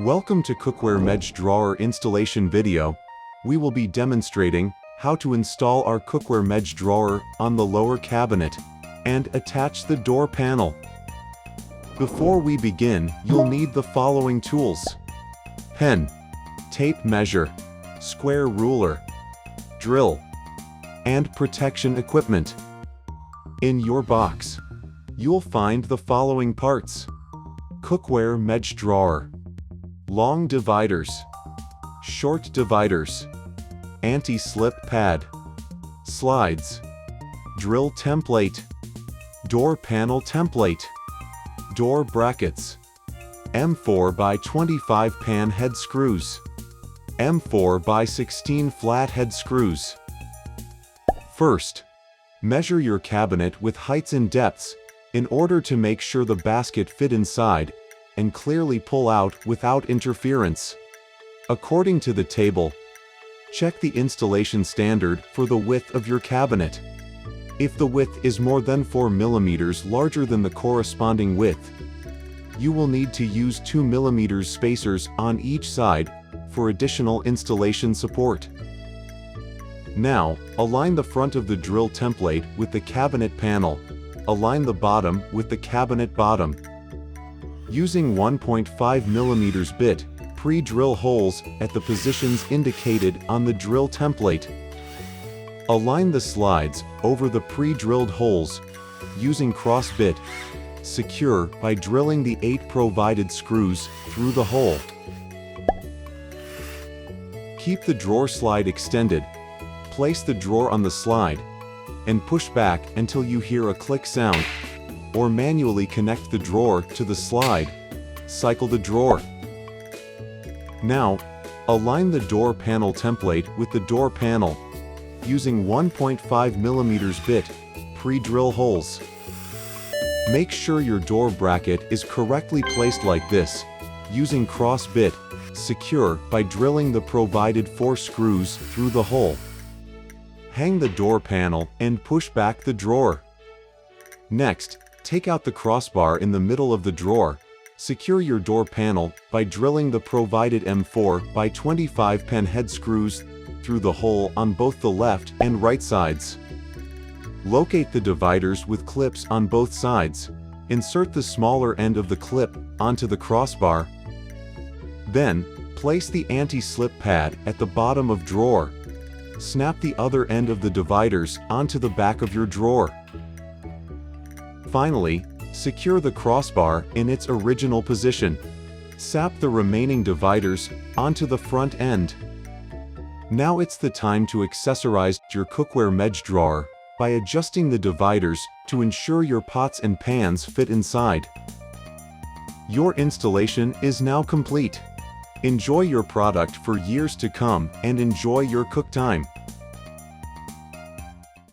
Welcome to Cookware MagiDrawer installation video. We will be demonstrating how to install our Cookware MagiDrawer on the lower cabinet and attach the door panel. Before we begin, you'll need the following tools: pen, tape measure, square ruler, drill, and protection equipment. In your box, you'll find the following parts: Cookware MagiDrawer, long dividers, short dividers, anti-slip pad, slides, drill template, door panel template, door brackets, M4x25 pan head screws, M4x16 flat head screws. First, measure your cabinet with heights and depths in order to make sure the basket fit inside and clearly pull out without interference. According to the table, check the installation standard for the width of your cabinet. If the width is more than 4 mm larger than the corresponding width, you will need to use 2 mm spacers on each side for additional installation support. Now, align the front of the drill template with the cabinet panel. Align the bottom with the cabinet bottom. Using 1.5 mm bit, pre-drill holes at the positions indicated on the drill template. Align the slides over the pre-drilled holes using cross bit. Secure by drilling the 8 provided screws through the hole. Keep the drawer slide extended. Place the drawer on the slide and push back until you hear a click sound, or manually connect the drawer to the slide. Cycle the drawer. Now, align the door panel template with the door panel using 1.5 mm bit pre-drill holes. Make sure your door bracket is correctly placed like this, using cross bit. Secure by drilling the provided 4 screws through the hole. Hang the door panel and push back the drawer. Next, take out the crossbar in the middle of the drawer. Secure your door panel by drilling the provided M4x25 pen head screws through the hole on both the left and right sides. Locate the dividers with clips on both sides. Insert the smaller end of the clip onto the crossbar. Then, place the anti-slip pad at the bottom of drawer. Snap the other end of the dividers onto the back of your drawer. Finally, secure the crossbar in its original position. Snap the remaining dividers onto the front end. Now it's the time to accessorize your Cookware MagiDrawer by adjusting the dividers to ensure your pots and pans fit inside. Your installation is now complete. Enjoy your product for years to come and enjoy your cook time.